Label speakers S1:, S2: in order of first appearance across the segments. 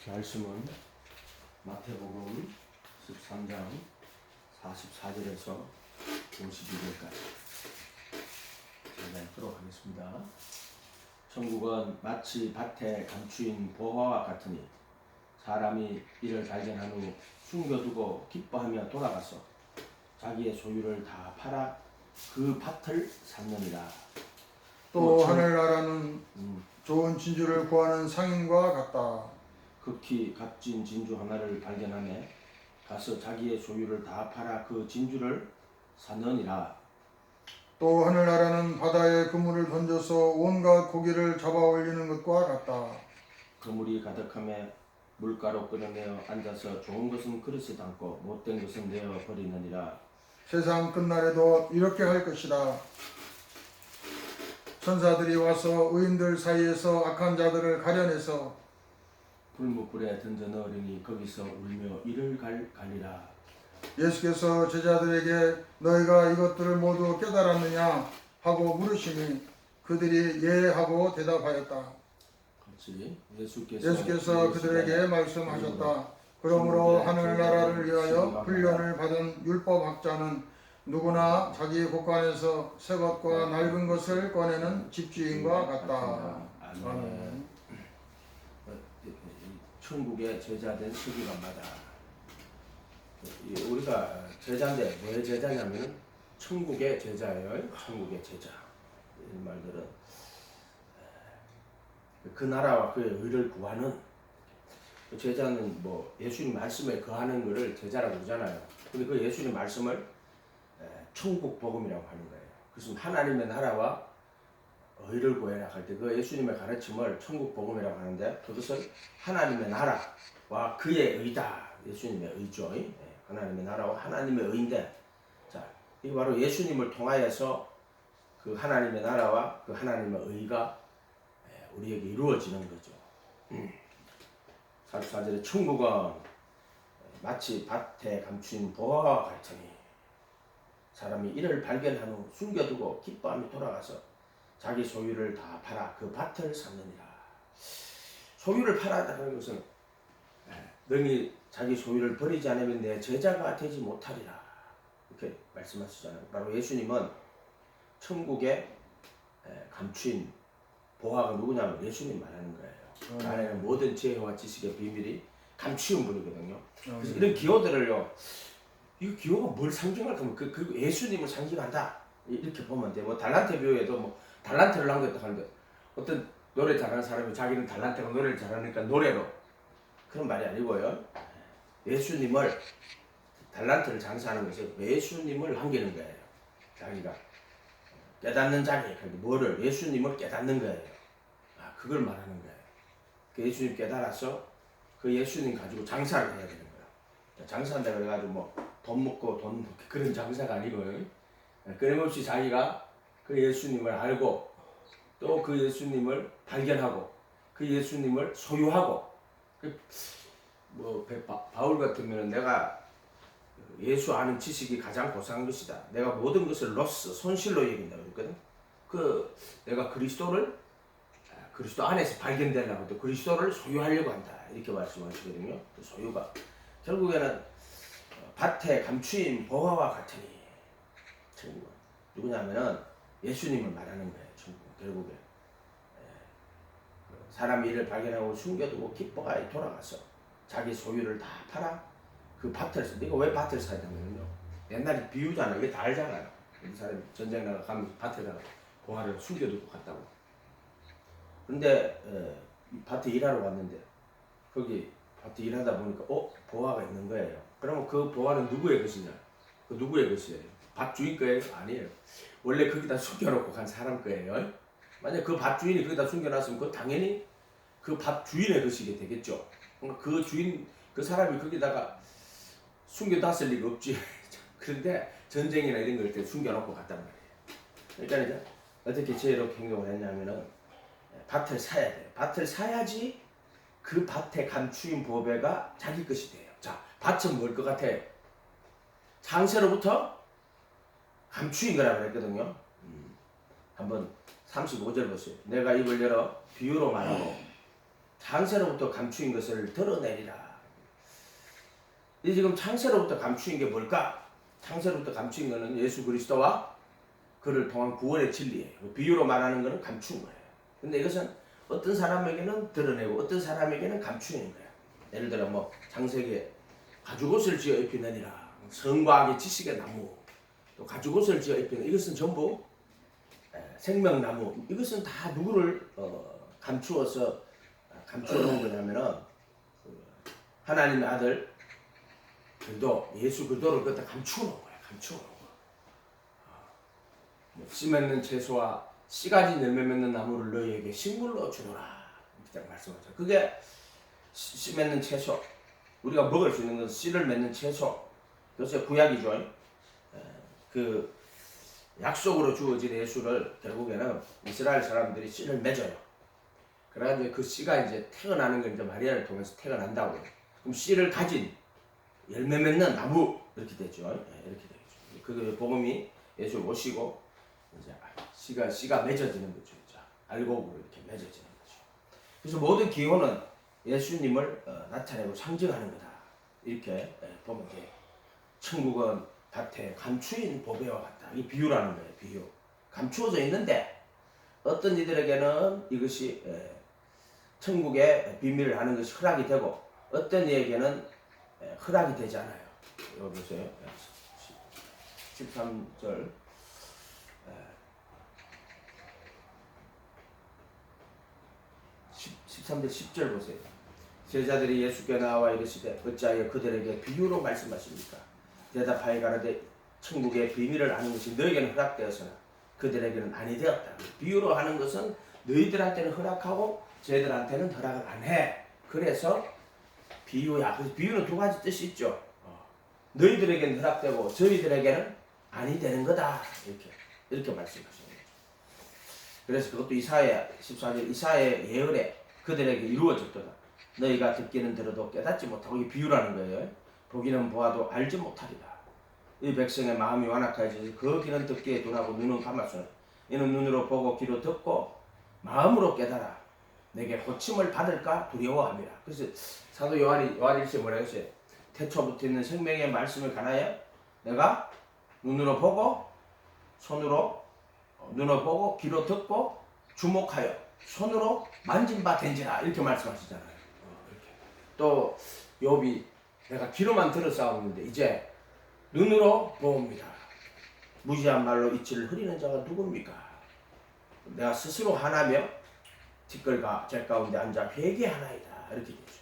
S1: 말씀은 마태복음 13장 44절에서 52절까지 읽도록 하겠습니다. 천국은 마치 밭에 감추인 보화와 같으니 사람이 이를 발견한 후 숨겨두고 기뻐하며 돌아가서 자기의 소유를 다 팔아 그 밭을 샀느니라.
S2: 또 하늘나라는 좋은 진주를 구하는 상인과 같다.
S1: 극히 값진 진주 하나를 발견하며 가서 자기의 소유를 다 팔아 그 진주를 샀느니라.
S2: 또 하늘나라는 바다에 그물을 던져서 온갖 고기를 잡아 올리는 것과 같다.
S1: 그물이 가득하며 물가로 끌어내어 앉아서 좋은 것은 그릇에 담고 못된 것은 내어 버리느니라.
S2: 세상 끝날에도 이렇게 할 것이다. 천사들이 와서 의인들 사이에서 악한 자들을 가려내서
S1: 불못불에 던져 넣으리니 거기서 울며 이를 가리라.
S2: 예수께서 제자들에게 너희가 이것들을 모두 깨달았느냐 하고 물으시니 그들이 예 하고 대답하였다.
S1: 그렇지.
S2: 예수께서 그들에게 말씀하셨다. 그러므로 하늘나라를 위하여 훈련을 받은 율법학자는 누구나 자기 곳간에서 새 것과 낡은 것을 꺼내는 집주인과 같다. 아멘.
S1: 천국의 제자된 서기관마다 우리가 제자인데 왜 제자냐면 천국의 제자예요. 천국의 제자. 이 말들은 그 나라와 그의 의를 구하는 제자는 뭐 예수님 말씀에 거하는 것을 제자라고 그러잖아요. 근데 그 예수님 말씀을 천국 복음이라고 하는 거예요. 그래서 하나님의 나라와 의를 구해라 할 때 그 예수님의 가르침을 천국 복음이라고 하는데 그것을 하나님의 나라와 그의 의다. 예수님의 의죠. 하나님의 나라와 하나님의 의인데, 자, 이게 바로 예수님을 통하여서 그 하나님의 나라와 그 하나님의 의가 우리에게 이루어지는 거죠. 44절에 천국은 마치 밭에 감추인 보화와 같으니 사람이 이를 발견한 후 숨겨두고 기뻐하며 돌아가서 자기 소유를 다 팔아 그 밭을 샀느니라. 소유를 팔았다는 것은 너희 자기 소유를 버리지 않으면 내 제자가 되지 못하리라. 이렇게 말씀하시잖아요. 바로 예수님은 천국에 감추인 보화가 누구냐면 예수님 말하는 거예요. 그 안에는 모든 지혜와 지식의 비밀이 감추인 분이거든요. 그래서 이런 기호들을요, 이 기호가 뭘 상징할까 하면 그 예수님을 상징한다. 이렇게 보면 돼. 뭐 달란트 비유에도 뭐 달란트를 남겼다 하는데 어떤 노래 잘하는 사람이 자기는 달란트가 노래를 잘하니까 노래로, 그런 말이 아니고요. 예수님을 달란트를 장사하는 것이 예수님을 남기는 거예요. 자기가 깨닫는 자기, 뭐를 예수님을 깨닫는 거예요. 그걸 말하는 거예요. 그 예수님 깨달아서 그 예수님 가지고 장사를 해야 되는 거예요. 장사한다 그래가지고 뭐 돈 먹고 돈 먹고 그런 장사가 아니고요. 끊임없이 자기가 그 예수님을 알고 또 그 예수님을 발견하고 그 예수님을 소유하고, 뭐 바울 같으면 내가 예수 아는 지식이 가장 고상한 것이다. 내가 모든 것을 로스, 손실로 여긴다 그랬거든. 내가 그리스도 안에서 발견되려고 또 그리스도를 소유하려고 한다. 이렇게 말씀하시거든요. 그 소유가 결국에는 밭에 감추인 보화와 같으니, 천국은 누구냐면은 예수님을 말하는 거예요. 천국은 결국에 사람이 이를 발견하고 숨겨두고 기뻐하여 돌아가서 자기 소유를 다 팔아 그 밭을 사. 이거 왜 밭을 사야 되냐면요, 옛날에 비유잖아요. 이게 다 알잖아요. 이 사람이 전쟁 나가 가면 밭에다가 보화를 숨겨두고 갔다고. 그런데 밭에 일하러 왔는데 거기 밭에 일하다 보니까 보화가 있는 거예요. 그러면 그 보화는 누구의 것이냐? 그 누구의 것이에요? 밭 주인 거예요? 아니에요. 원래 거기다 숨겨놓고 간 사람 거예요. 만약 그 밭 주인이 거기다 숨겨놨으면 그 당연히 그 밭 주인의 것이게 되겠죠. 그 주인, 그 사람이 거기다가 숨겨놨을 리가 없지. 그런데 전쟁이나 이런 걸 때 숨겨놓고 갔단 말이에요. 그러니까 이제 어떻게 지혜롭게 행동을 했냐면은 밭을 사야 돼요. 밭을 사야지 그 밭에 감추인 보배가 자기 것이 돼요. 자, 밭은 뭘 것 같아요? 창세로부터 감추인 거라 그랬거든요. 한번 35절 보세요. 내가 입을 열어 비유로 말하고 창세로부터 감추인 것을 드러내리라. 이 지금 창세로부터 감추인 게 뭘까? 창세로부터 감추인 것은 예수 그리스도와 그를 통한 구원의 진리예요. 비유로 말하는 것은 감춘 거예요. 근데 이것은 어떤 사람에게는 드러내고 어떤 사람에게는 감추는 거예요. 예를 들어 뭐 창세기에 가죽옷을 지어 입히느니라, 성과 악의 지식의 나무, 또 가죽옷을 지어 입히는, 이것은 전부 생명나무. 이것은 다 누구를 감추어서 감추어 놓은 거냐면은 하나님의 아들 그리스도, 예수 그리스도를 그때 감추어 놓은 거예요. 감추어 놓은 거. 씨 맺는 채소와 씨가지 열매 맺는 나무를 너희에게 식물로 주노라. 이렇게 말씀하죠. 그게 씨 맺는 채소, 우리가 먹을 수 있는 건 씨를 맺는 채소. 그래서 구약이죠. 그 약속으로 주어진 예수를 결국에는 이스라엘 사람들이 씨를 맺어요. 그래가지고 그 씨가 이제 태어나는 건 이제 마리아를 통해서 태어난다고. 그럼 씨를 가진 열매 맺는 나무 이렇게 되죠. 이렇게 되죠. 그 복음이 예수 오시고 이제 씨가 맺어지는 거죠. 알곡으로 이렇게 맺어지는 거죠. 그래서 모든 기호는 예수님을 나타내고 상징하는 거다. 이렇게 보면 돼요. 천국은 밭에 감추인 보배와 같다. 이 비유라는 거예요. 비유. 감추어져 있는데 어떤 이들에게는 이것이 천국의 비밀을 아는 것이 허락이 되고 어떤 이에게는 허락이 되지 않아요. 여기 보세요. 13절. 13절 10절 보세요. 제자들이 예수께 나와 이르시되 어찌하여 그들에게 비유로 말씀하십니까? 대답하여 가라되 천국의 비밀을 아는 것이 너희에게는 허락되었으나 그들에게는 아니 되었다. 비유로 하는 것은 너희들한테는 허락하고 쟤들한테는 허락을 안 해. 그래서 비유야. 그래서 비유는 두 가지 뜻이 있죠. 너희들에게는 허락되고 저희들에게는 아니 되는 거다. 이렇게 말씀하시는 거죠. 그래서 그것도 이사야 14절 이사야의 예언에 그들에게 이루어졌도다. 너희가 듣기는 들어도 깨닫지 못하고, 이 비유라는 거예요. 보기는 보아도 알지 못하리라. 이 백성의 마음이 완악하여져서 그 귀는 듣기에 둔하고 눈은 감았으나 이는 눈으로 보고 귀로 듣고 마음으로 깨달아 내게 고침을 받을까 두려워함이라. 그래서 사도 요한이 일시에 뭐라고 했어요? 태초부터 있는 생명의 말씀을 가나요? 내가 눈으로 보고 귀로 듣고 주목하여 손으로 만진 바 된지라. 이렇게 말씀하시잖아요. 이렇게. 또 욥이 내가 귀로만 들었사오는데 이제 눈으로 보옵니다. 무지한 말로 이치를 흐리는 자가 누굽니까? 내가 스스로 하나며 티끌과 제 가운데 앉아 회개하나이다. 이렇게 되죠.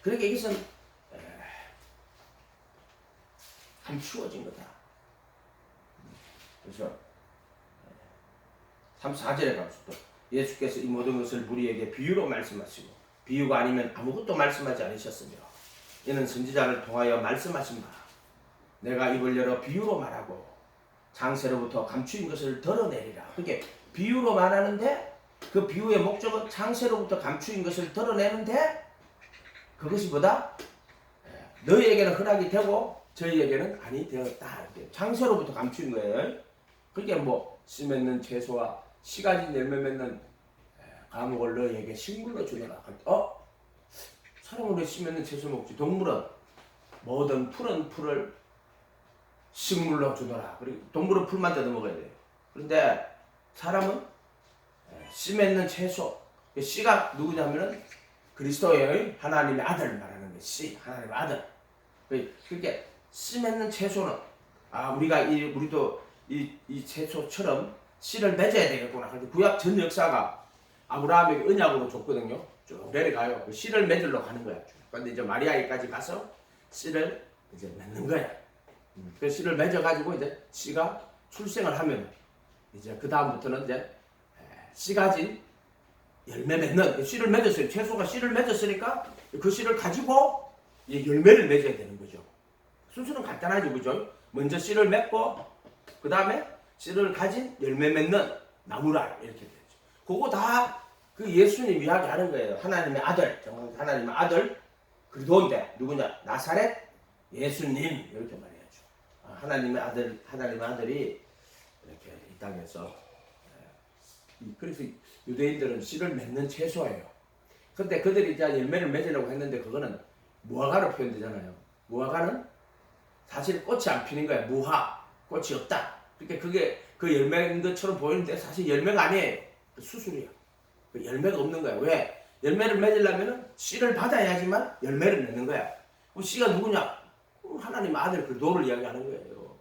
S1: 그러니까 이것은 감추어진 거다. 그래서 34절에 가서 예수께서 이 모든 것을 우리에게 비유로 말씀하시고 비유가 아니면 아무것도 말씀하지 않으셨으며 이는 선지자를 통하여 말씀하신 바 내가 입을 열어 비유로 말하고 창세로부터 감추인 것을 드러내리라. 그게 비유로 말하는데 그 비유의 목적은 창세로부터 감추인 것을 드러내는데 그것이 뭐다? 너희에게는 허락이 되고 저희에게는 아니 되었다. 창세로부터 감추인 거예요. 그게 뭐 씨 맺는 채소와 씨가지 열매 맺는 과목을 너희에게 식물로 주노라. 사람은 왜 씨 맺는 채소 먹지? 동물은 모든 푸른 풀을 식물로 주노라. 그리고 동물은 풀만 뜯어 먹어야 돼요. 그런데 사람은 씨 맺는 채소. 씨가 누구냐면은 그리스도의 하나님의 아들 말하는 게 씨, 하나님의 아들. 그렇게 씨 맺는 채소는 우리도 이 채소처럼 씨를 맺어야 되겠구나. 그런데 구약 전 역사가 아브라함에게 언약으로 줬거든요. 쭉 내려가요. 그 씨를 맺으러 가는 거야. 그런데 이제 마리아에까지 가서 씨를 이제 맺는 거야. 그 씨를 맺어가지고 이제 씨가 출생을 하면 이제 그 다음부터는 이제 씨가진 열매 맺는 씨를 맺었어요. 채소가 씨를 맺었으니까 그 씨를 가지고 열매를 맺어야 되는 거죠. 순서는 간단하죠, 그죠? 먼저 씨를 맺고 그 다음에 씨를 가진 열매 맺는 나무라 이렇게 되죠. 그거 다 그 예수님 이야기하는 거예요. 하나님의 아들, 하나님의 아들 그리스도인데 누구냐? 나사렛 예수님 이렇게 말해야죠. 하나님의 아들이 이렇게 이 땅에서 그래서 유대인들은 씨를 맺는 채소예요. 근데 그들이 이제 열매를 맺으려고 했는데 그거는 무화과로 표현되잖아요. 무화과는 사실 꽃이 안 피는 거야. 무화, 꽃이 없다. 그러니까 그게 그 열매인 것처럼 보이는데 사실 열매가 아니에요. 수술이야. 그 열매가 없는 거야. 왜? 열매를 맺으려면 씨를 받아야지만 열매를 맺는 거야. 그 씨가 누구냐? 하나님 아들 그도를 이야기하는 거예요.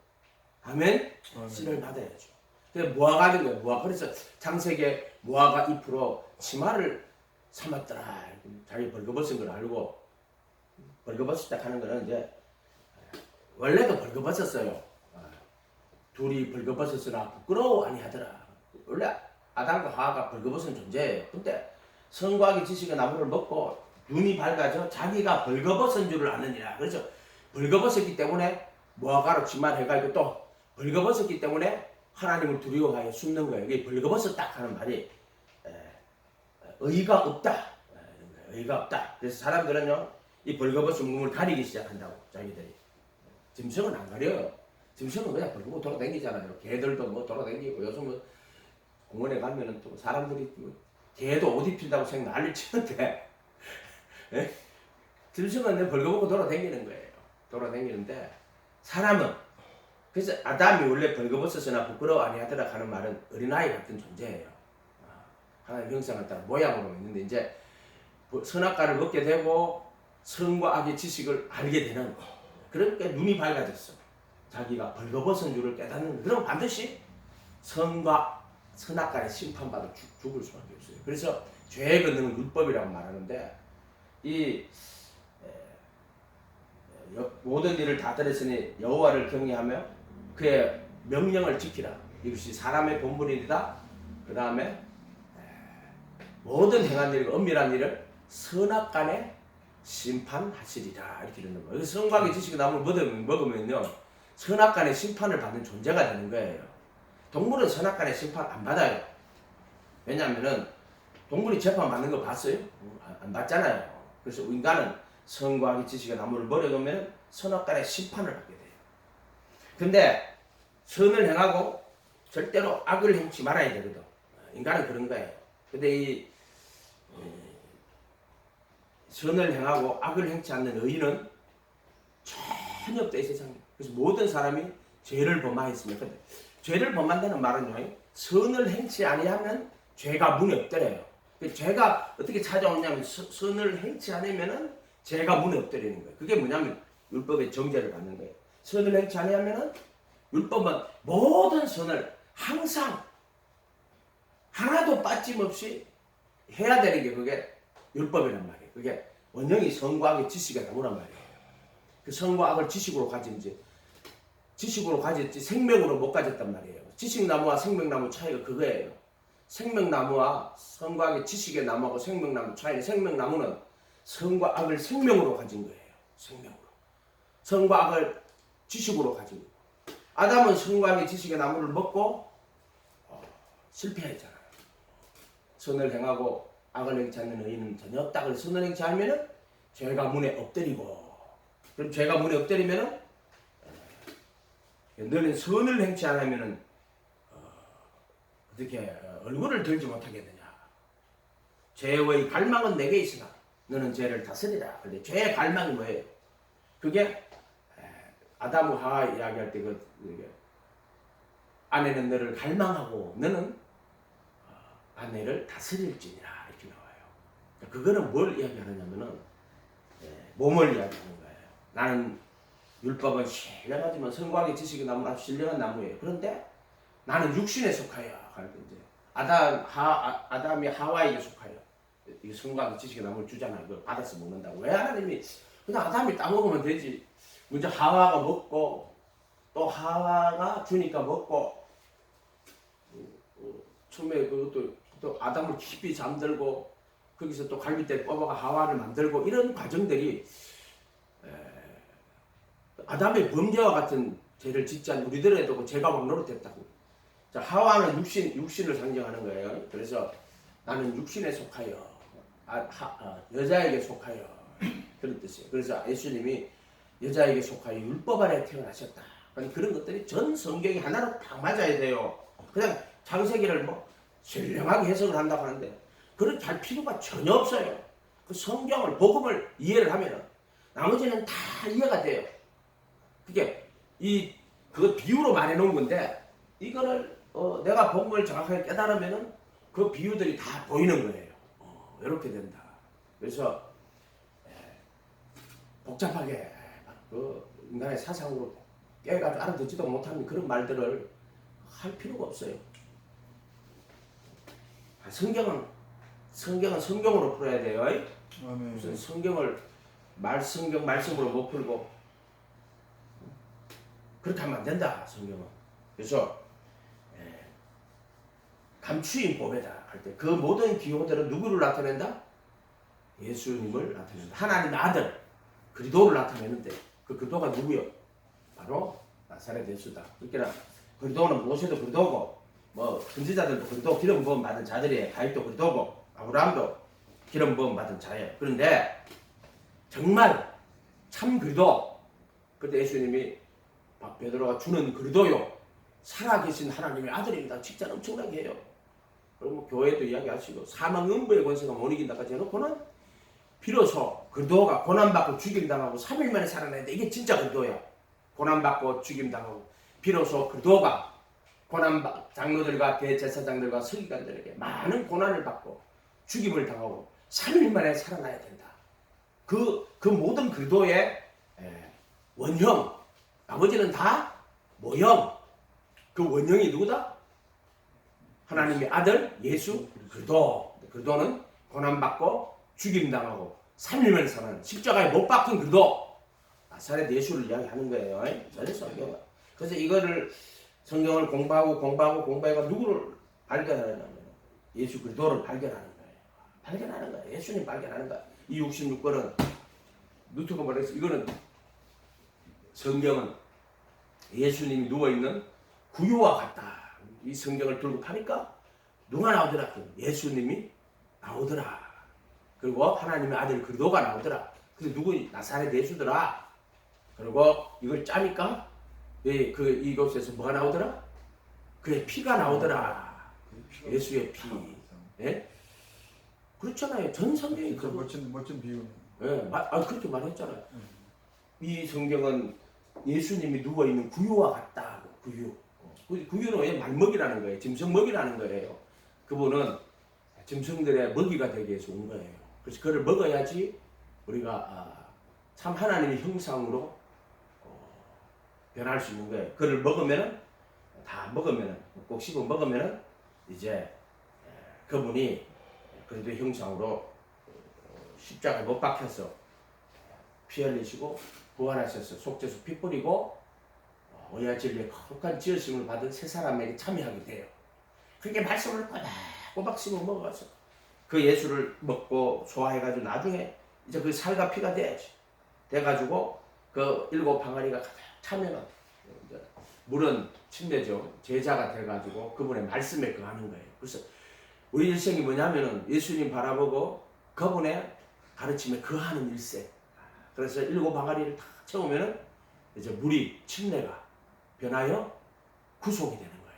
S1: 아멘? 씨를 받아야죠. 그래서 무화과가 된 거예요. 무화과. 그래서 창세기에 무화과 잎으로 치마를 삼았더라. 자기 벌거벗은 걸 알고 벌거벗었다 하는 거는 이제 원래도 벌거벗었어요. 둘이 벌거벗었으나 부끄러워 아니하더라. 원래 아담과 하와가 벌거벗은 존재예요. 근데 선과학의 지식의 나무를 먹고 눈이 밝아져 자기가 벌거벗은 줄을 아느니라. 그래서 벌거벗었기 때문에 무화과로 치마를 해가지고 또 벌거벗었기 때문에 하나님을 두려워하여 숨는 거예요. 이게 벌거벗었다 하는 말이 의의가 없다. 의의가 없다. 그래서 사람들은요 이 벌거벗은 몸을 가리기 시작한다고 자기들이. 짐승은 안 가려요. 짐승은 그냥 벌거벗고 돌아다니잖아요. 개들도 뭐 돌아다니고 요즘은 공원에 가면은 또 사람들이 개도 옷 입힌다고 생각 난리 치는데 짐승은 벌거벗고 돌아다니는 거예요. 돌아다니는데 사람은 그래서 아담이 원래 벌거벗었으나 부끄러워 아니하더라 하는 말은 어린아이 같은 존재예요. 하나님 형상을 따라 모양으로 있는데 이제 선악과를 먹게 되고 선과 악의 지식을 알게 되는 그러니까 눈이 밝아졌어. 자기가 벌거벗은 줄을 깨닫는 그럼 반드시 선과 선악과의 심판받아 죽을 수밖에 없어요. 그래서 죄의 근원은 율법이라고 말하는데 이 모든 일을 다 들었으니 여호와를 경외하며 그의 명령을 지키라. 이것이 사람의 본분이다. 그 다음에 모든 행한 일과 엄밀한 일을 선악간에 심판하시리라. 이렇게 되는 거예요. 선과학의 지식의 나무를 먹으면요 선악간의 심판을 받는 존재가 되는 거예요. 동물은 선악간의 심판 안 받아요. 왜냐하면은 동물이 재판 받는 거 봤어요? 안 받잖아요. 그래서 인간은 선과학의 지식의 나무를 버려두면 선악간의 심판을 받게 돼요. 근데 선을 행하고 절대로 악을 행치 말아야 되거든. 인간은 그런 거예요. 근데 이 선을 행하고 악을 행치 않는 의인은 전혀 없다 이 세상에. 그래서 모든 사람이 죄를 범하였습니다. 근데 죄를 범한다는 말은요, 선을 행치 아니하면 죄가 문에 없더래요. 죄가 어떻게 찾아오냐면 선을 행치 않으면은 죄가 문에 없더라는 거예요. 그게 뭐냐면 율법의 정죄를 받는 거예요. 선을 행치 아니하면은 율법은 모든 선을 항상 하나도 빠짐없이 해야 되는 게 그게 율법이란 말이에요. 그게 원형이 선과 악의 지식의 나무란 말이에요. 그 선과 악을 지식으로 가진지 지식으로 가졌지 생명으로 못 가졌단 말이에요. 지식나무와 생명나무 차이가 그거예요. 생명나무와 선과 악의 지식의 나무하고 생명나무 차이는 생명나무는 선과 악을 생명으로 가진 거예요. 생명으로. 선과 악을 지식으로 가진 거예요. 아담은 선과 악의 지식의 나무를 먹고 실패했잖아요. 선을 행하고 악을 행치 않는 의인은 전혀 없다. 그래서 선을 행치 않으면 죄가 문에 엎드리고 그럼 죄가 문에 엎드리면 너는 선을 행치 않으면 어떻게 얼굴을 들지 못하겠느냐. 죄의 갈망은 내게 있으나 너는 죄를 다스리라. 근데 죄의 갈망이 뭐예요? 그게 아담과 하와 이야기할 때 아내는 너를 갈망하고 너는 아내를 다스릴지니라 이렇게 나와요. 그거는 뭘 이야기하느냐면은 몸을 이야기하는 거예요. 나는 율법은 신령하지만 선과학의 지식의 나무는 아주 신령한 나무예요. 그런데 나는 육신에 속하여 할 때 이제 아담이 하와에게 속하여 이 선과학의 지식의 나무를 주잖아요. 그걸 받아서 먹는다고. 왜 하나님이 그냥 아담이 따먹으면 되지. 먼저 하와가 먹고 또 하와가 주니까 먹고 처음에 그것도 또 아담을 깊이 잠들고 거기서 또 갈빗대를 뽑아가 하와를 만들고 이런 과정들이 아담의 범죄와 같은 죄를 짓지 않은 우리들에도 죄가 막 노릇했다고. 자, 하와는 육신을 상징하는 거예요. 그래서 나는 육신에 속하여 여자에게 속하여 그런 뜻이에요. 그래서 예수님이 여자에게 속하여 율법 아래 태어나셨다. 그런 것들이 전 성경이 하나로 딱 맞아야 돼요. 그냥 창세기를 뭐 신령하게 해석을 한다고 하는데 그렇게 할 필요가 전혀 없어요. 그 성경을 복음을 이해를 하면은 나머지는 다 이해가 돼요. 그게 그 비유로 말해놓은 건데 이거를 내가 복음을 정확하게 깨달으면은 그 비유들이 다 보이는 거예요. 이렇게 된다. 그래서 복잡하게 그 인간의 사상으로 깨가지고 알아듣지도 못하는 그런 말들을 할 필요가 없어요. 성경은 성경으로 풀어야 돼요.
S2: 아멘.
S1: 무슨 성경을 성경 말씀으로 못 풀고 그렇게 하면 안 된다. 성경은. 그래서 감추인 보배다 할 때 그 모든 기호들은 누구를 나타낸다? 예수님을 나타낸다. 하나님의 아들 그리스도를 나타내는데 그 그리스도가 누구요? 바로 나사렛 예수다. 그러니까 그리스도는 모세도 그리스도고 뭐 선지자들도 그리스도 기름 부음 받은 자들이에요. 다윗도 그리스도고 아브라함도 기름 부음 받은 자예요. 그런데 정말 참 그리스도 그때 예수님이 베드로가 주는 그리스도요 살아계신 하나님의 아들입니다. 칭찬 엄청나게 해요. 그리고 교회도 이야기하시고 사망 음부의 권세가 못 이긴다까지 해놓고는 비로소 그리스도가 고난받고 죽임당하고 3일 만에 살아나는데 이게 진짜 그리스도야. 고난받고 죽임당하고 비로소 그리스도가 장로들과 대제사장들과 서기관들에게 많은 고난을 받고 죽임을 당하고 3일 만에 살아나야 된다. 그 모든 그리스도의 원형 나머지는 다 모형. 그 원형이 누구다? 하나님의 아들 예수 그리스도. 그리스도는 고난받고 죽임당하고 3일 만에 살아나는 십자가에 못 박힌 그리스도. 나사렛 예수를 이야기하는 거예요. 그래서 이거를 성경을 공부하고 누구를 발견하냐면 예수 그리스도를 발견하는 거예요. 예수님 발견하는 거야. 이 66권은 누트가 말해서 이거는 성경은 예수님이 누워있는 구유와 같다. 이 성경을 들고 파니까 누가 나오더라? 예수님이 나오더라. 그리고 하나님의 아들 그리스도가 나오더라. 그래서 누구 나사렛 예수더라. 그리고 이걸 짜니까 이곳에서 뭐가 나오더라? 그의 피가 나오더라. 예수의 피. 예? 그렇잖아요. 전 성경이
S2: 그 멋진 비유.
S1: 예, 그렇게 말했잖아요. 이 성경은 예수님이 누워 있는 구유와 같다. 구유는 왜 말먹이라는 거예요. 짐승 먹이라는 거예요. 그분은 짐승들의 먹이가 되기 위해서 온 거예요. 그래서 그를 먹어야지 우리가 참 하나님의 형상으로 변할 수 있는 거예요. 그를 다 먹으면은 꼭 씹어 먹으면은 이제 그분이 그리스도의 형상으로 십자가에 못 박혀서 피 흘리시고 부활하셔서 속죄소 피 뿌리고 언약 진리의 거룩한 지으심을 받은 세 사람에게 참여하게 돼요. 그렇게 말씀을 꼬박 씹어 먹어서 그 예수를 먹고 소화해가지고 나중에 이제 그 살과 피가 돼야지. 돼가지고 그 7 항아리가 가득 차면은 물은 침례죠. 제자가 돼가지고 그분의 말씀에 거하는 거예요. 그래서 우리 일생이 뭐냐면은 예수님 바라보고 그분의 가르침에 거하는 일생. 그래서 7 항아리를 다 채우면은 이제 물이 침례가 변하여 구속이 되는 거예요.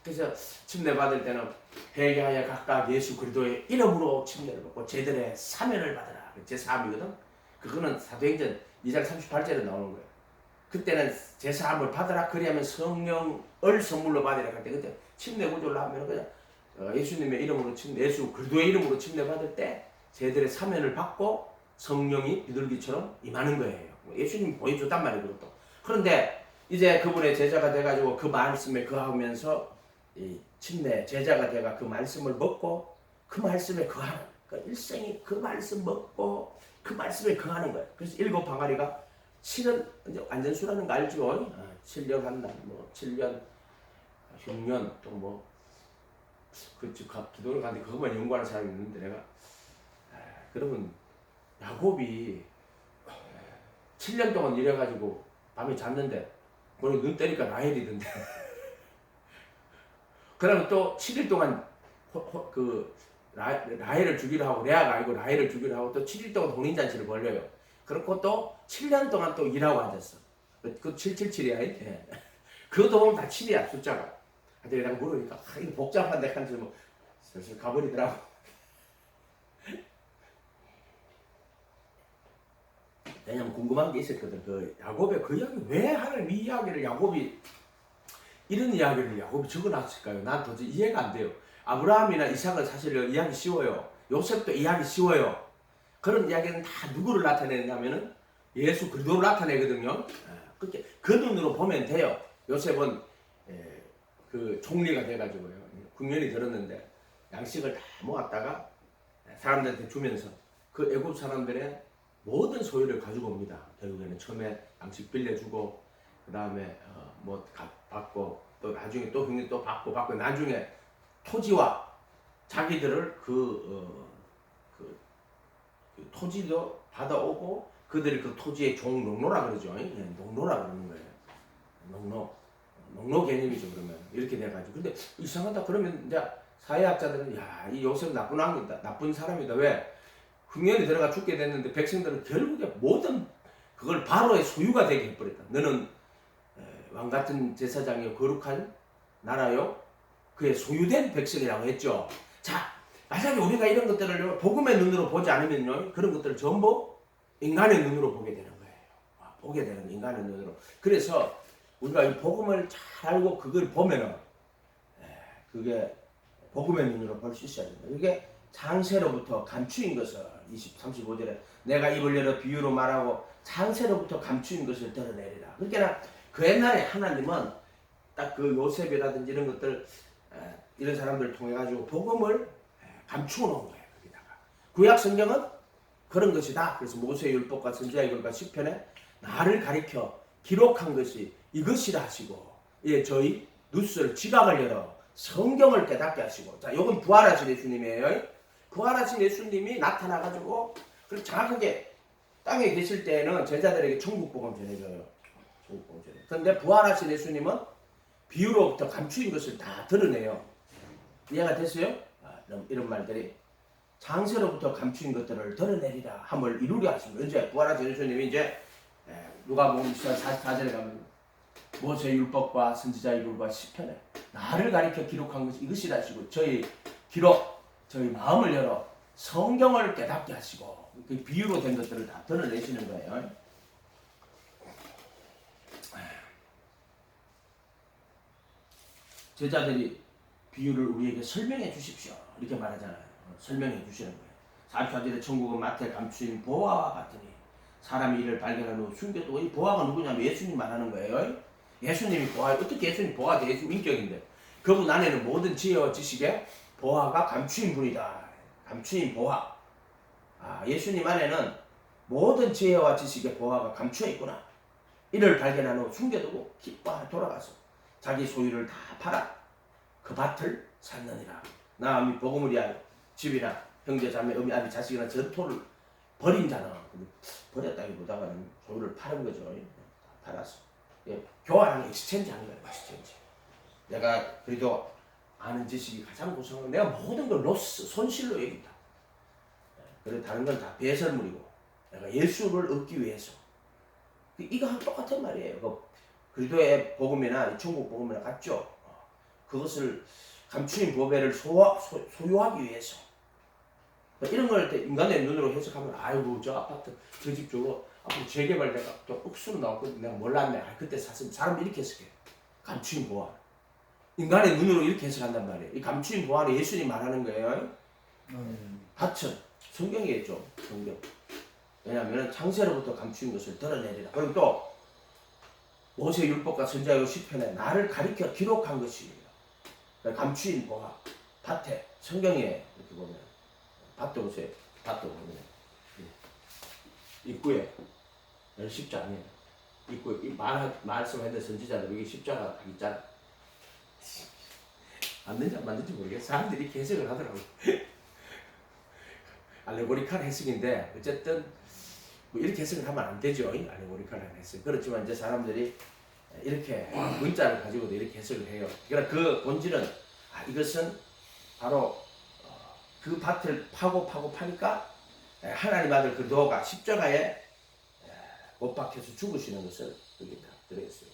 S1: 그래서 침례 받을 때는 회개하여 각각 예수 그리스도의 이름으로 침례를 받고 제들의 사면을 받으라. 제3이거든. 그거는 사도행전 2장 38절에 나오는 거예요. 그때는 제사함을 받으라. 그리하면 성령을 선물로 받으라. 그때 침례 구조를 하면 그냥 예수님의 이름으로 예수 그리스도의 이름으로 침례 받을 때 제들의 사면을 받고 성령이 비둘기처럼 임하는 거예요. 예수님이 보여줬단 말이에요. 그것도. 그런데 이제 그분의 제자가 돼가지고 그 말씀에 거하면서 이 침례 제자가 돼가 그 말씀을 먹고 그 말씀에 거하는 그 일생이 그 말씀 먹고 그 말씀에 거하는 거예요. 그래서 7 항아리가 7은 이제 완전수라는 거 알죠? 7년 한날, 뭐 7년, 흉년 또 뭐 그렇지 기도를 가는데 그것만 연구하는 사람이 있는데 내가 그러면 야곱이 7년 동안 일해가지고 밤에 잤는데 오늘 눈 뜨니까 라헬이던데. 그러면 또 7일 동안 라헬을 주기로 하고 레아가 아니고 라헬을 주기로 하고 또 7일 동안 혼인잔치를 벌려요. 그렇고 또 7년 동안 또 일하고 앉았어. 그 777이야. 예. 그것도 보면 다 7이야 숫자가. 근데 내가 물으니까 이거 복잡한데 한지 뭐 슬슬 가버리더라고. 왜냐면 궁금한 게 있었거든. 그 야곱의 그 이야기 왜 하나님 이 이야기를 야곱이 이런 이야기를 야곱이 적어놨을까요? 난 도저히 이해가 안 돼요. 아브라함이나 이삭은 사실 이야기 쉬워요. 요셉도 이야기 쉬워요. 그런 이야기는 다 누구를 나타내냐면은 예수 그리스도를 나타내거든요. 그렇게 그 눈으로 보면 돼요. 요셉은 그 총리가 돼가지고요. 국면이 들었는데 양식을 다 모았다가 사람들한테 주면서 그 애굽 사람들의 모든 소유를 가지고 옵니다. 결국에는 처음에 양식 빌려주고 그 다음에 뭐 받고 또 나중에 또 형님 또 받고 나중에 토지와 자기들을 그 토지도 받아오고 그들이 그 토지의 종 농노라 그러죠. 농노라 그러는 거예요. 농노 개념이죠. 그러면 이렇게 돼가지고 근데 이상하다. 그러면 이제 사회학자들은 야, 이 요셉 나쁜 사람이다. 왜? 흉년이 들어가 죽게 됐는데 백성들은 결국에 모든 그걸 바로의 소유가 되게 해버렸다. 너는 왕 같은 제사장이요 거룩한 나라요 그의 소유된 백성이라고 했죠. 자, 만약에 우리가 이런 것들을 복음의 눈으로 보지 않으면요 그런 것들을 전부 인간의 눈으로 보게 되는 거예요. 보게 되는 인간의 눈으로. 그래서 우리가 이 복음을 잘 알고 그걸 보면은 그게 복음의 눈으로 볼 수 있어야 된다. 이게 장세로부터 감추인 것을 35절에 내가 입을 열어 비유로 말하고 장세로부터 감추인 것을 드러내리라. 그러니까 그 옛날에 하나님은 딱 그 요셉이라든지 이런 것들 이런 사람들을 통해 가지고 복음을 감추어 놓은 거예요. 거기다가 구약 성경은 그런 것이다. 그래서 모세의 율법과 선지자의 글과 시편에 나를 가리켜 기록한 것이 이것이라 하시고 예, 저희 뉴스를 지각을 열어 성경을 깨닫게 하시고 자, 요건 부활하신 예수님이에요. 부활하신 예수님이 나타나가지고 정확하게 땅에 계실 때에는 제자들에게 천국복음 전해줘요. 천국복음 전해. 그런데 부활하신 예수님은 비유로부터 감추인 것을 다 드러내요. 이해가 됐어요? 이런 말들이 장세로부터 감추인 것들을 드러내리라 함을 이루려 하십니다. 이제 부활하신 예수님이 이제 누가복음 44절에 가면 모세의 율법과 선지자의 글과 시편에 나를 가리켜 기록한 것이 이것이라 하시고 저희 기록 저희 마음을 열어 성경을 깨닫게 하시고 그 비유로 된 것들을 다 드러내시는 거예요. 제자들이 비유를 우리에게 설명해 주십시오 이렇게 말하잖아요. 설명해 주시는 거예요. 44절에 천국은 마태 감추인 보화와 같으니 사람이 이를 발견한 후 숨겨두고 이 보화가 누구냐면 예수님 말하는 거예요. 예수님이 보화, 어떻게 예수님 보화가 예수 인격인데 그분 안에는 모든 지혜와 지식의 보화가 감추인 분이다. 감추인 보화. 예수님 안에는 모든 지혜와 지식의 보화가 감추어 있구나. 이를 발견한 후 숨겨두고 기뻐하여 돌아가서 자기 소유를 다 팔아 그 밭을 샀느니라. 나아미 복음을 위하여 집이나 형제 자매 어미 아비 자식이나 전토를 버린 자는 버렸다기보다는 소유를 파는 거죠. 팔았어. 예, 교환하는 익스체인지 하는 거예요. 익스체인지. 내가 그래도 아는 지식이 가장 고상한 내가 모든 걸 로스 손실로 여긴다. 그래 다른 건 다 배설물이고 내가 예수를 얻기 위해서 이거 똑같은 말이에요. 그리스도의 복음이나 천국 복음이나 같죠. 그것을 감추인 보배를 소유하기 위해서 이런 걸 인간의 눈으로 해석하면 아이고 저 아파트 저 집 저거 앞으로 재개발돼가 또 억수로 나왔거든. 내가 몰랐네. 그때 샀으면 사람 이렇게 해석해. 감추인 보화. 인간의 눈으로 이렇게 해석한단 말이에요. 이 감추인 보화는 예수님이 말하는 거예요. 밭은 성경이겠죠. 성경. 왜냐하면 창세로부터 감추인 것을 드러내리라. 그리고 또 모세 율법과 선지자의 시편에 나를 가리켜 기록한 것이 감추인 보화. 밭에 성경에 이렇게 보면 밭도 보세요. 밭도 보면 입구에 십자가예요. 입구에 말씀했던 선지자들 여기 십자가 있잖아. 맞는지 안 맞는지 모르겠어. 사람들이 이렇게 해석을 하더라고. 알레고리칼 해석인데 어쨌든 뭐 이렇게 해석을 하면 안 되죠. 알레고리칼 해석. 그렇지만 이제 사람들이 이렇게 문자를 가지고도 이렇게 해석을 해요. 그러니까 그 본질은 이것은 바로 그 밭을 파니까 하나님 아들 그리스도가 십자가에 못 박혀서 죽으시는 것을 여기 다 들어있어요.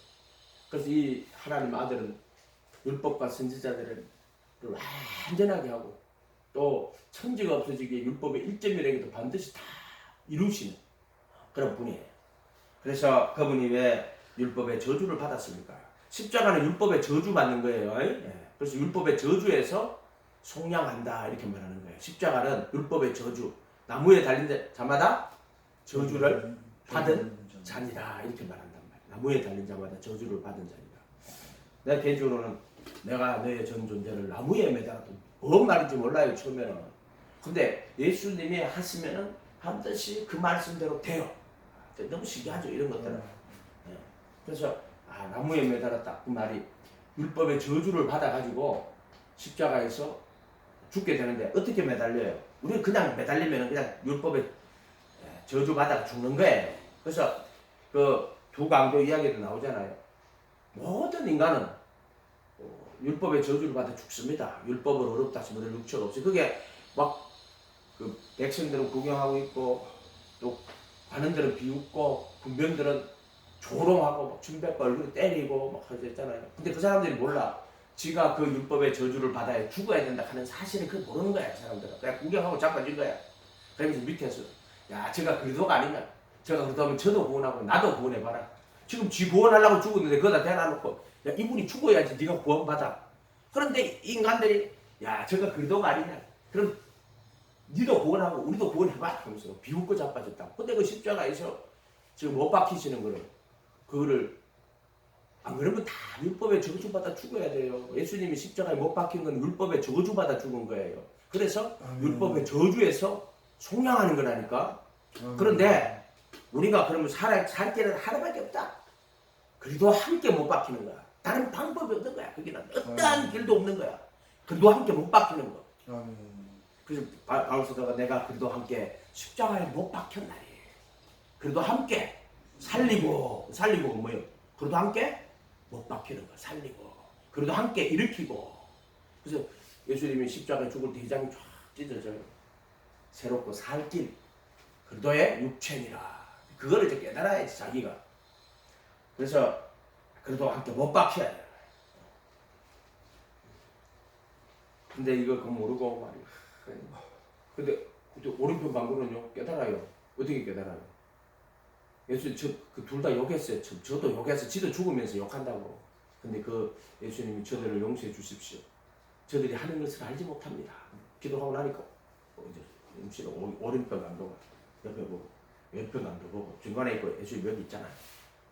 S1: 그래서 이 하나님 아들은 율법과 선지자들을 완전하게 하고 또 천지가 없어지기에 율법의 1.1행위도 반드시 다 이루시는 그런 분이에요. 그래서 그분이 왜 율법의 저주를 받았습니까? 십자가는 율법의 저주 받는 거예요. 예. 그래서 율법의 저주에서 속량한다 이렇게 말하는 거예요. 십자가는 율법의 저주, 나무에 달린 자마다 저주를 받은 자니라 이렇게 말한단 말이에요. 나무에 달린 자마다 저주를 받은 자니라. 내 개인적으로는 내가 너의 전 존재를 나무에 매달아도 뭔 말인지 몰라요 처음에는. 근데 예수님이 하시면은 반드시 그 말씀대로 돼요. 너무 신기하죠 이런 것들은. 예. 그래서 나무에 매달았다 그 말이 율법의 저주를 받아가지고 십자가에서 죽게 되는데 어떻게 매달려요? 우리는 그냥 매달리면 그냥 율법의 저주 받아 죽는 거예요. 그래서 그 두 강도 이야기도 나오잖아요. 모든 인간은 율법의 저주를 받아 죽습니다. 율법을 어렵다 하시면 육체가 없어요. 그게 막 그 백성들은 구경하고 있고 또 관원들은 비웃고 군병들은 조롱하고 막 춘백과 얼굴 때리고 막 하셨잖아요. 근데 그 사람들이 몰라. 지가 그 율법의 저주를 받아야 죽어야 된다 하는 사실을 그걸 모르는 거야. 그 사람들은 그냥 구경하고 자빠진 거야. 그러면서 밑에서 야 제가 그리도가 아니냐. 제가 그러다면 저도 구원하고 나도 구원해봐라. 지금 지 구원하려고 죽었는데 그거다 대놔놓고 야 이분이 죽어야지 네가 구원받아. 그런데 인간들이 야 제가 그리도가 아니냐. 그럼 니도 구원하고 우리도 구원해봐 하면서 비웃고 자빠졌다고. 근데 그 십자가에서 지금 못 박히시는 거를 그거를 안 그러면 다 율법의 저주받아 죽어야 돼요. 예수님이 십자가에 못 박힌 건 율법의 저주받아 죽은 거예요. 그래서 율법의 저주에서 속량하는 거라니까. 그런데 우리가 그러면 살 길은 하나밖에 없다. 그래도 함께 못 박히는 거야. 다른 방법이 없는 거야. 거기는 어떠한 길도 없는 거야. 그래도 함께 못 박히는 거. 그래서 바울 사도가 내가 그래도 함께 십자가에 못 박혔나니 그래도 함께 살리고 뭐예요? 그래도 함께 못 박히는 거 살리고 그래도 함께 일으키고. 그래서 예수님이 십자가에 죽을 때 휘장이 쫙 찢어져요. 새롭고 살 길 그리도의 육체니라. 그거를 이제 깨달아야지 자기가. 그래서 그래도 함께 못 박혀야 돼. 근데 이거 그거 모르고 말이야. 근데 오른편 방구는요 깨달아요. 어떻게 깨달아요? 예수 그 둘 다 욕했어요. 저도 욕해서 지도 죽으면서 욕한다고. 근데 그 예수님이 저들을 용서해 주십시오. 저들이 하는 것을 알지 못합니다. 기도하고 나니까 이제 MC는 오른편 감독을 옆에 보고 왼편 감독 보고 중간에 있고 예수님 여기 있잖아요.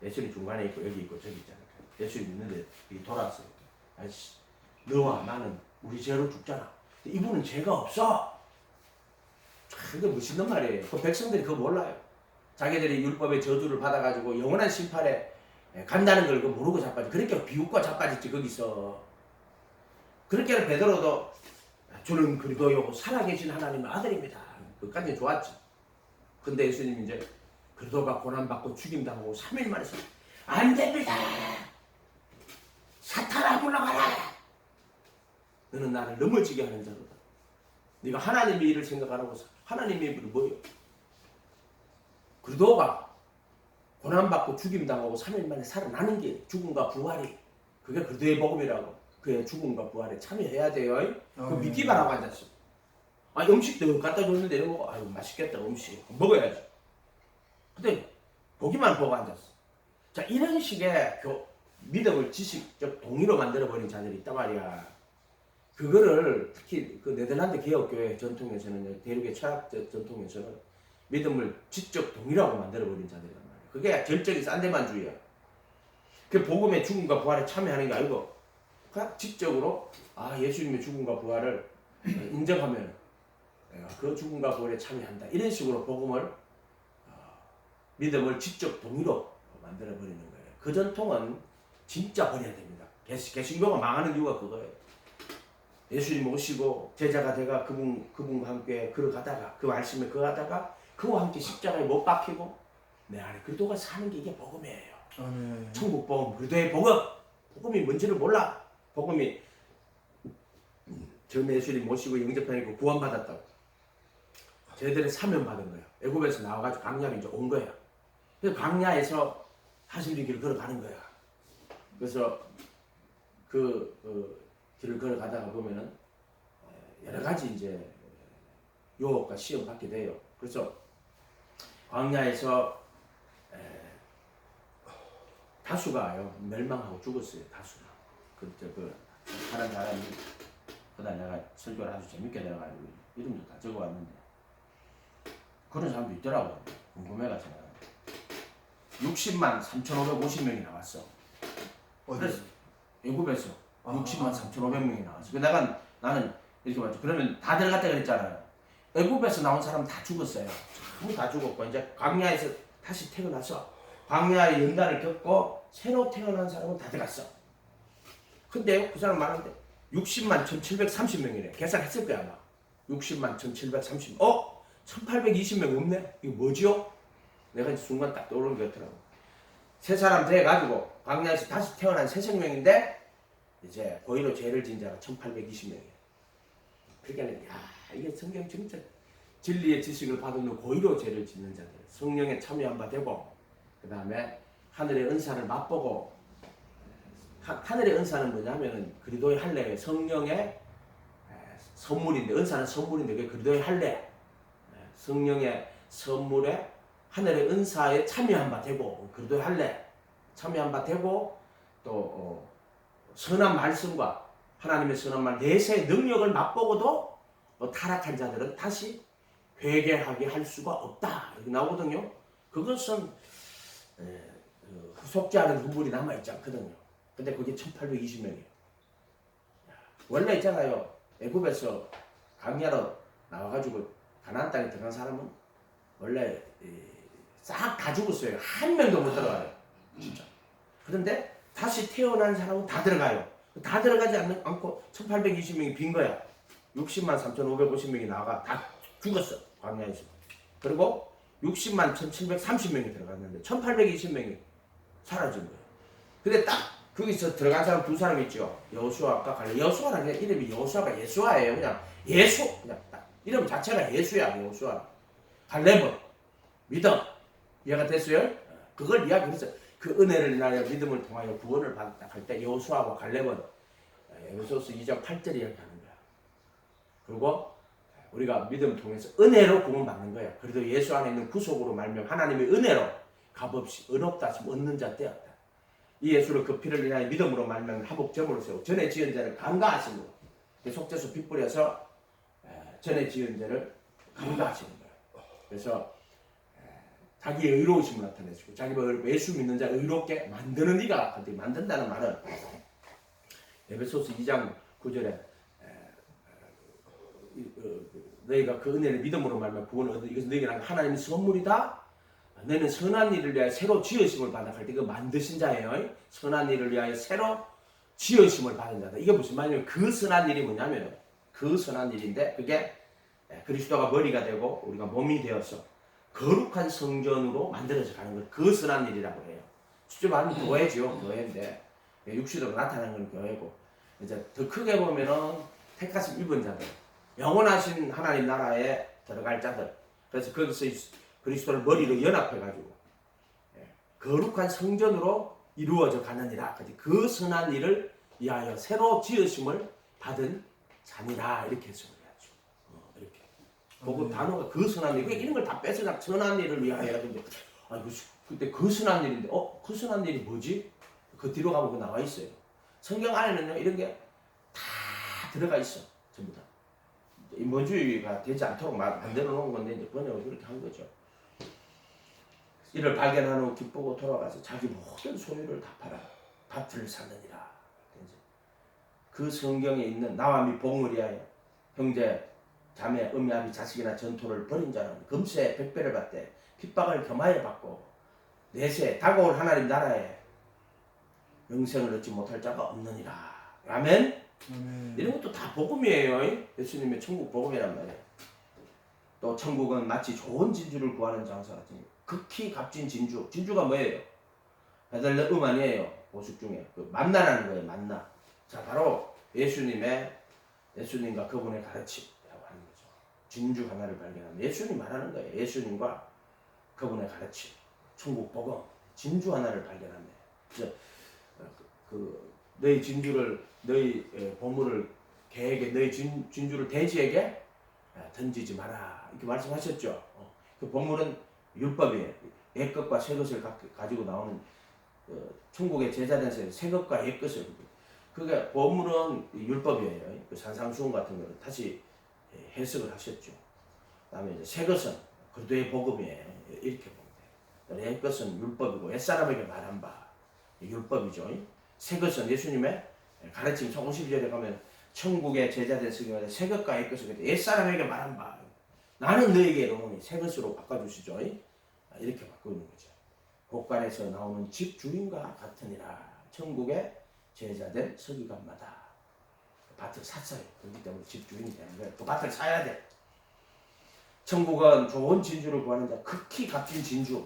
S1: 예수님 중간에 있고 여기 있고 저기 있잖아요. 예수님 있는데 이 돌아왔어요. 아이씨 너와 나는 우리 죄로 죽잖아. 이분은 죄가 없어. 참, 이거 멋있는 말이에요. 그 백성들이 그거 몰라요. 자기들이 율법의 저주를 받아가지고 영원한 심판에 간다는 걸 모르고 자빠지. 그렇게 비웃고 자빠졌지 거기서. 그렇게 베드로도 주는 그리도요 살아계신 하나님의 아들입니다. 그까지는 좋았지. 근데 예수님이 이제 그리도가 고난받고 죽임당하고 3일 만에 안 됩니다. 사탄아 물러가라. 너는 나를 넘어지게 하는 자로다. 네가 하나님의 일을 생각 안 하고 하나님의 일을 뭐예요? 그리도가 고난받고 죽임당하고 3일 만에 살아나는 게 죽음과 부활이 그게 그리도의 복음이라고. 그의 죽음과 부활에 참여해야 돼요. 그 믿기만 하고 앉았어. 음식도 갖다 줬는데 이거 먹어. 아유 맛있겠다 음식 먹어야지. 근데 보기만 보고 앉았어. 자 이런 식의 믿음을 지식적 동의로 만들어버린 자들이 있단 말이야. 그거를 특히 그 네덜란드 개혁교회 전통에서는 대륙의 철학적 전통에서는 믿음을 지적 동의라고 만들어버린 자들이란 말이야. 그게 절적이 싼데만주의야. 그 복음의 죽음과 부활에 참여하는 게 아니고 그냥 지적으로 예수님의 죽음과 부활을 인정하면 내가 그 죽음과 부활에 참여한다. 이런 식으로 복음을 믿음을 지적 동의로 만들어버리는 거예요. 그 전통은 진짜 버려야 됩니다. 개신교가 망하는 이유가 그거예요. 예수님 모시고 제자가 돼가 그분과 함께 걸어가다가 그 말씀에 걸어가다가 그와 함께 십자가에 못 박히고 내 안에 그리도가 사는 게 이게 복음이에요. 천국 복음, 그리도의 복음. 복음이 뭔지를 몰라. 복음이 처음에 예수님 모시고 영접하니까 구원받았다고. 쟤들이 사면 받은 거야. 애굽에서 나와가지고 광야로 이제 온 거야. 그래서 광야에서 40리 길을 걸어가는 거야. 그래서 그 길을 걸어가다가 보면은 여러 가지 이제 유혹과 시험 받게 돼요. 그래서 광야에서 다수가요 멸망하고 죽었어요. 다수가. 그 다른 사람이 그날 내가 설교를 아주 재밌게 내가지고 이름도 다 적어왔는데 그런 사람도 있더라고. 궁금해가지고 60만 3,550명이 나왔어. 그래서 애굽에서 60만 3,500명이 나왔어. 나는 이렇게 봤죠. 그러면 다 들어갔다 그랬잖아요. 애굽에서 나온 사람 다 죽었어요. 전부 다 죽었고 이제 광야에서 다시 태어나서 광야의 연단을 겪고 새로 태어난 사람은 다 들어갔어. 근데 그 사람 많은데 60만 1,730명이래. 계산했을 거야 아마. 60만 1,730명. 1,820명 없네? 이거 뭐지요? 내가 이제 순간 딱 떠오르는 게 같더라고. 세 사람 돼가지고 광야에서 다시 태어난 새 생명인데 이제 고의로 죄를 지은 자가 1,820명이에요. 그러니까 이게 성경 진짜 진리의 지식을 받은 고의로 죄를 짓는 자들, 성령에 참여한 바 되고 그 다음에 하늘의 은사를 맛보고 하늘의 은사는 뭐냐면은 그리스도의 할례, 성령의 선물인데 은사는 선물인데 그게 그리스도의 할례, 성령의 선물에 하늘의 은사에 참여한 바 되고 그리스도의 할례 참여한 바 되고 또 선한 말씀과 하나님의 선한 말 내세의 능력을 맛보고도 타락한 자들은 다시 회개하게 할 수가 없다 이렇게 나오거든요. 그것은 속지 않은 부분이 남아있지 않거든요. 근데 그게 1,820명이에요. 원래 있잖아요. 애굽에서 광야로 나와가지고 가나안 땅에 들어간 사람은 원래 싹 다 죽었어요. 한 명도 못 들어가요. 진짜. 그런데 다시 태어난 사람은 다 들어가요. 다 들어가지 않고 1,820명이 빈 거야. 60만 3,550명이 나가 다 죽었어. 광야에서. 그리고 60만 1,730명이 들어갔는데 1,820명이 사라진 거예요. 근데 딱 거기서 들어간 사람 두 사람 있죠. 여호수아과 갈렙. 여호수아라는 게 이름이 여호수아가 예수아예요. 그냥 예수. 그냥 딱 이름 자체가 예수야. 여호수아. 갈렙은 믿음. 이해가 됐어요? 그걸 이야기해서 그 은혜를 인하여 믿음을 통하여 구원을 받았다 할 때 여호수아와 갈렙은 에베소서 2장 8절 이야기하는 거야. 그리고 우리가 믿음을 통해서 은혜로 구원받는 거야. 그래도 예수 안에 있는 구속으로 말미암아 하나님의 은혜로 값없이 은없다 하시면 얻는 자 되었다. 이 예수를 그 피를 인하여 믿음으로 말미암아 화복점으로 세우고 전에 지은 자를 간과하심으로 속죄수 피 뿌려서 전에 지은 자를 간과하시는 거야. 그래서 자기의 의로우심을 나타내시고 자기가 예수 믿는 자를 의롭게 만드는 이가 근데 만든다는 말은 에베소서 2장 9절에 너희가 그 은혜를 믿음으로 말하면 구원을 얻어 이것은 너희에게 하나님의 선물이다. 너희는 선한 일을 위하여 새로 지으심을 받아 갈 때 그 만드신 자예요. 선한 일을 위하여 새로 지으심을 받은 자다. 이게 무슨 말이냐면 그 선한 일이 뭐냐면 그 선한 일인데 그게 그리스도가 머리가 되고 우리가 몸이 되어서 거룩한 성전으로 만들어져 가는 걸 그 선한 일이라고 해요. 실제 말하면 교회죠. 교회인데 육신으로 나타나는 건 교회고 이제 더 크게 보면은 택하신 입은 자들 영원하신 하나님 나라에 들어갈 자들 그래서 거기서 그리스도를 머리로 연합해가지고 거룩한 성전으로 이루어져 가느니라. 그 선한 일을 위하여 새로 지으심을 받은 자니라 이렇게 해석을 해야죠. 이렇게. 그 단어가 그 선한 일. 이런 걸 다 뺏어가 선한 일을 위하여 해가지고 그때 그 선한 일인데 그 선한 일이 뭐지? 그 뒤로 가보고 나와 있어요. 성경 안에는요 이런 게 다 들어가 있어. 전부 다. 인본주의가 되지 않도록 만들어 놓은 건데 이제 번역을 그렇게 한 거죠. 이를 발견한 후 기쁘고 돌아가서 자기 모든 소유를 다 팔아 밭을 사느니라. 그 성경에 있는 나와 및 복을 위하여 형제 자매 어미 아비 자식이나 전토를 벌인 자는 금세 백배를 받되 핍박을 겸하여 받고 내세 다가올 하나님 나라에 영생을 얻지 못할 자가 없느니라. 아멘. 이런 것도 다 복음이에요. 예수님의 천국 복음이란 말이에요. 또 천국은 마치 좋은 진주를 구하는 장사 같으니 극히 값진 진주. 진주가 뭐예요? 베들레 아니에요. 보석 중에 그 만나라는 거예요. 만나. 자 바로 예수님과 그분의 가르침이라고 하는 거죠. 진주 하나를 발견하면 예수님 말하는 거예요. 예수님과 그분의 가르침, 천국 복음, 진주 하나를 발견하면 너희 진주를 너희 보물을 개에게 너희 진주를 돼지에게 던지지 마라 이렇게 말씀하셨죠. 그 보물은 율법이에요. 옛 것과 새 것을 가지고 나오는 천국의 제자된 새 것과 옛 것을 그게 본문은 율법이에요. 그 산상수훈 같은 거를 다시 해석을 하셨죠. 그다음에 이제 새 것은 그리스도의 복음이에요. 이렇게 보면 돼요. 옛 것은 율법이고 옛 사람에게 말한 바 율법이죠. 새 것은 예수님의 가르침 52절에 가면 천국의 제자된 성경에 새 것과 옛 것을 옛 사람에게 말한 바 나는 너에게 이르노니 새 것으로 바꿔주시죠. 이렇게 바꾸는 거죠. 곳간에서 나오는 집주인과 같으니라. 천국의 제자된 서기관마다 밭을 샀어요. 그렇기 때문에 집주인이 되는 거예요. 그 밭을 사야 돼. 천국은 좋은 진주를 구하는 자, 극히 값진 진주.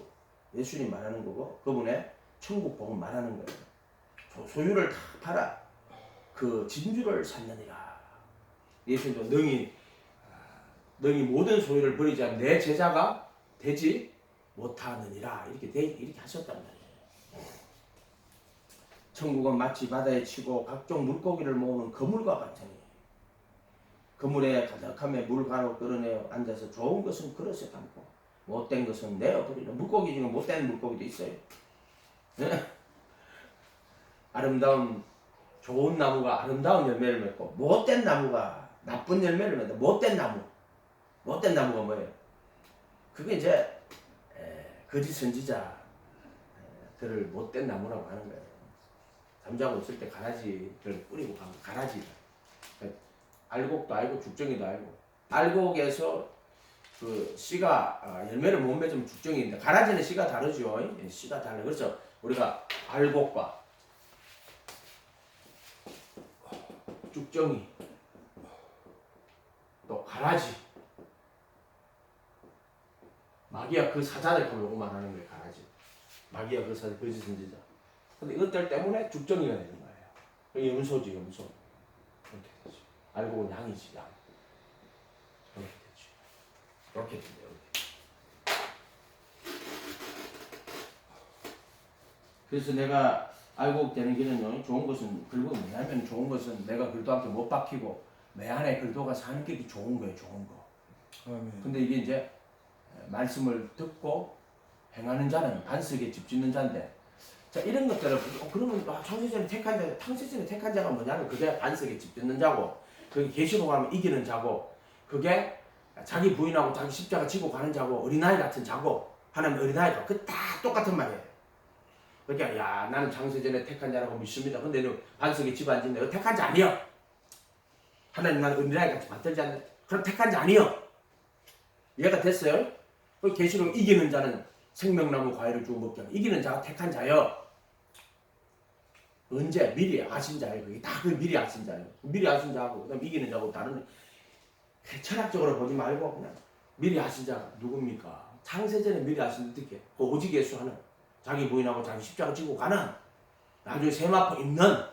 S1: 예수님 말하는 거고 그분의 천국 복음 말하는 거예요. 소유를 다 팔아 그 진주를 샀느니라. 예수님도 능히 모든 소유를 버리지 않은 내 제자가 되지 못하느니라. 이렇게 하셨단 말이에요. 천국은 마치 바다에 치고 각종 물고기를 모으는 그물과 같으니 그물에 가득함에 물 가로 끌어내어 앉아서 좋은 것은 그릇에 담고 못된 것은 내어버리는 물고기 중에 못된 물고기도 있어요. 네? 아름다운 좋은 나무가 아름다운 열매를 맺고 못된 나무가 나쁜 열매를 맺는다. 못된 나무가 뭐예요? 그게 이제 거짓 선지자들을 못된 나무라고 하는 거예요. 잠자고 있을 때 가라지를 뿌리고 가면 가라지. 알곡도 알고 죽정이도 알고. 알곡에서 그 씨가 열매를 못 맺으면 죽정인데 가라지는 씨가 다르죠. 씨가 달라. 그래서 우리가 알곡과 죽정이 또 가라지 마귀야 그 사자를 보고 말하는 거예요. 가라지 마귀야 그 사자 거짓 선지자. 근데 이것들 때문에 죽정이가 되는 거예요. 그게 염소지. 이렇게 되죠. 알곡은 양이지 양. 이렇게 되죠. 이렇게 된대요. 그래서 내가 알곡 되는 길은요. 좋은 것은 그리고 뭐냐면 좋은 것은 내가 글도한테 못 박히고 내 안에 글도가 사는 게 좋은 거예요. 좋은 거.
S2: 아멘.
S1: 근데 이게 이제 말씀을 듣고 행하는 자는 반석에 집 짓는 자인데 자 이런 것들을 그러면 창세전에 택한 자가 뭐냐면 그게 반석에 집 짓는 자고 그게 계시록 하면 이기는 자고 그게 자기 부인하고 자기 십자가 지고 가는 자고 어린아이 같은 자고 하나님 어린아이가 그 다 똑같은 말이에요. 그러니까 야 나는 창세전에 택한 자라고 믿습니다. 근데 너 반석에 집 안 짓네. 너 택한 자 아니여. 하나님 나는 어린아이 같이 받들지 않는 그럼 택한 자 아니여. 이해가 됐어요? 그 계시록 이기는 자는 생명나무 과일을 주고 먹게 하면 이기는 자가 택한 자여. 언제? 미리 아신 자예요. 그게 다 그 미리 아신 자예요. 미리 아신 자하고 그다음 이기는 자하고 다른 철학적으로 보지 말고 그냥 미리 아신 자가 누굽니까? 창세전에 미리 아신 어떻게? 그 오직 예수 하는 자기 부인하고 자기 십자가 지고 가는 나중에 세마포 입는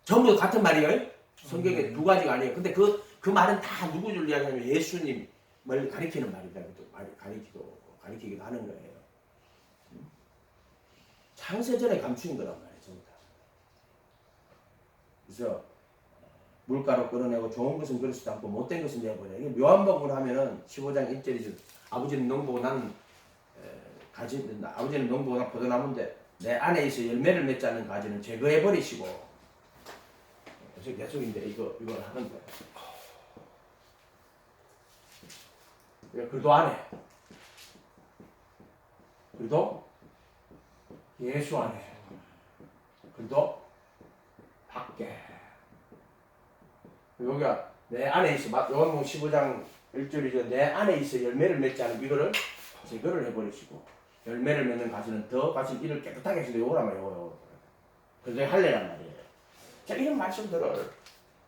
S1: 전부 같은 말이에요. 성경에 두 가지가 아니에요. 근데 그 말은 다 누구를 이야기하냐면 예수님을 가리키는 말이다. 가리키기도 하는 거예요. 창세전에 감추인 거란 말이에요. 전부 다. 그래서 물가로 끌어내고 좋은 것은 그릇에 담고 못된 것은 내버려. 이게 요한복음을 하면은 15장 1절이죠. 아버지는 농부고 나는 아버지는 농부고 난 포도나무인데 내 안에 있어 열매를 맺지 않는 가지는 제거해 버리시고. 계속인데 이걸 하는 거예요. 글도 안에, 글도 예수 안에, 글도 밖에. 여기가 내 안에 있어. 요한복음 15장 1절이죠. 내 안에 있어 열매를 맺지 않은 이거를 제거를 해버리시고 열매를 맺는 가지는 더 가진 이를 깨끗하게 하시는데 요거란 말이에요. 요거. 그게 할례란 말이에요. 자 이런 말씀들을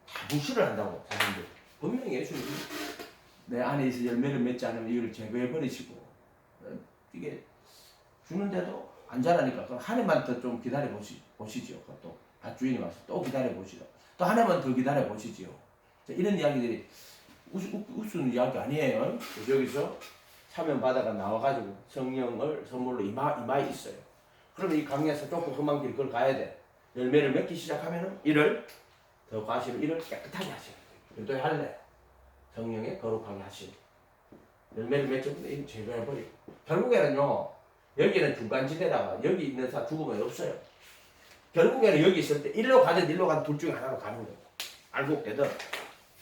S1: 다 무시를 한다고 자신들. 분명히 예수님이 내 안에 있어 열매를 맺지 않으면 이걸 제거해버리시고 이게 주는데도 안 자라니까 그럼 한 해만 더 좀 기다려 보시죠. 또 밭주인이 와서 또 기다려 보시죠. 또 한 해만 더 기다려 보시지요. 이런 이야기들이 우스운 이야기 아니에요. 여기서 사면바다가 나와가지고 성령을 선물로 이마에 있어요. 그러면 이 강에서 좁고 험한 길 그걸 가야 돼. 열매를 맺기 시작하면은 이를 더 과시로 이를 깨끗하게 하시는 거예요. 또 할래. 성령에 거룩하게 하시는. 열매를 맺으면 이를 제거해버리고. 결국에는요 여기는 중간지대다가 여기 있는 사 죽으면 없어요. 결국에는 여기 있을 때 일로 가든 일로 가든 둘 중에 하나로 가는 거예요. 알곡되든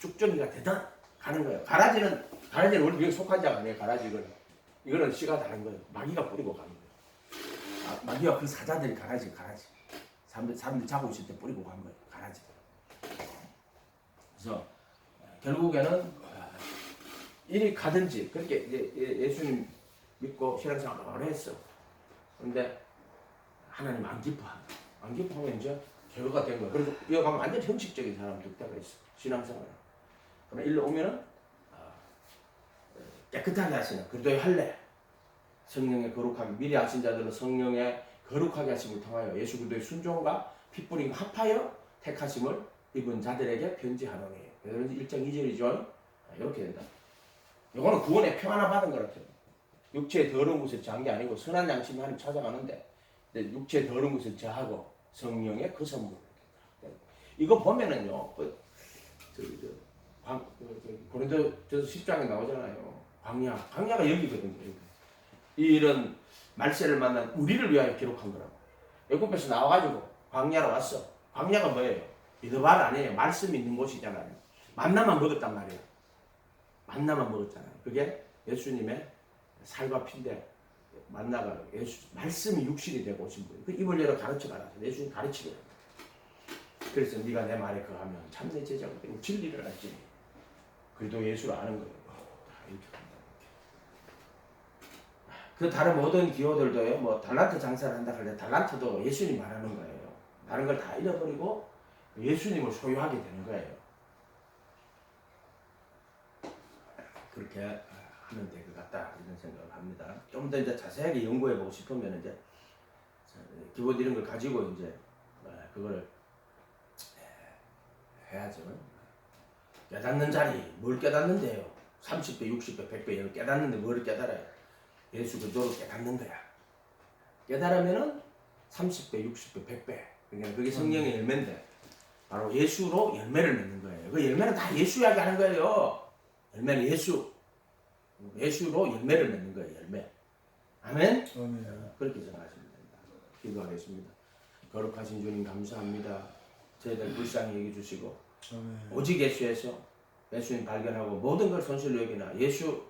S1: 쭉정이가 되든 가는 거예요. 가라지는 우리 여기 속한 자가 아니에요. 가라지 이거는 씨가 다른 거예요. 마귀가 뿌리고 가는 거예요. 마귀와 그 사자들이 가라지. 사람들 자고 있을 때 뿌리고 간 거예요. 가라지. 그래서 결국에는 이리 가든지 그렇게 이제 예수님 믿고 신앙생활을 오래 했어. 그런데 하나님 안 기뻐한다. 안 기뻐하면 이제 죄가 된 거야. 그래서 이어가면 완전 형식적인 사람들 때가 있어. 신앙생활. 그러나 일로 오면은 깨끗하게 하시는 그리스도의 할례, 성령의 거룩하게 미리 하신 자들은 성령의 거룩하게 하심을 통하여 예수 그리스도의 순종과 피 뿌림 합하여 택하심을 입은 자들에게 편지하노니. 그래서 1장 2절이죠. 이렇게 된다. 이거는 구원의 표 하나 받은 거라고요. 육체의 더러운 것을 저한 게 아니고 선한 양심이 하나님 찾아가는데 육체의 더러운 것을 저하고 성령의 그 선물. 이거 보면은요. 고린도전서 10장에 나오잖아요. 광야가 여기거든요. 이런 말세를 만난 우리를 위하여 기록한 거라고. 애굽에서 나와가지고 광야로 왔어. 광야가 뭐예요? 이더발 아니에요. 말씀이 있는 곳이잖아요. 만나만 먹었단 말이에요. 만나만 먹었잖아요. 그게 예수님의 살과 피인데 만나가 말씀이 육신이 되고 오신 분이에요. 그 입을 열어 가르쳐가라. 예수님 가르치더라. 그래서 네가 내 말에 거하면 참내 제자가 되고 진리를 알지. 그래도 예수를 아는 거예요. 이렇게 한다. 그 다른 모든 기호들도요. 뭐 달란트 장사를 한다 할 때 달란트도 예수님 말하는 거예요. 다른 걸 다 잃어버리고 예수님을 소유하게 되는 거예요. 그렇게 하면 될 것 같다 이런 생각을 합니다. 좀 더 이제 자세하게 연구해 보고 싶으면 이제 기본 이런 걸 가지고 이제 그걸 해야죠. 깨닫는 자리 뭘 깨닫는데요? 30배, 60배, 100배 이걸 깨닫는데 뭘 깨달아요? 예수 그리스도를 깨닫는 거야. 깨달으면은 30배, 60배, 100배. 그러니까 그게 성령의 열매인데 바로 예수로 열매를 맺는 거예요. 그 열매는 다 예수 이야기 하는 거예요. 열매는 예수로 열매를 맺는 거예요. 열매. 아멘. 그렇게 생각하시면 됩니다. 기도하겠습니다. 거룩하신 주님 감사합니다. 저희들 불쌍히 여겨 주시고 오직 예수에서 예수님 발견하고 모든 걸 손실로 여기나 예수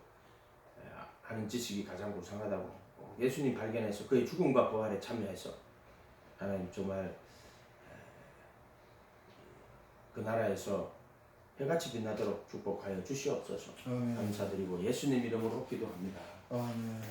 S1: 하는 지식이 가장 고상하다고 예수님 발견해서 그의 죽음과 부활에 참여해서 하나님 정말 그 나라에서 해같이 빛나도록 축복하여 주시옵소서. 감사드리고 예수님 이름으로 기도합니다.
S2: 아멘.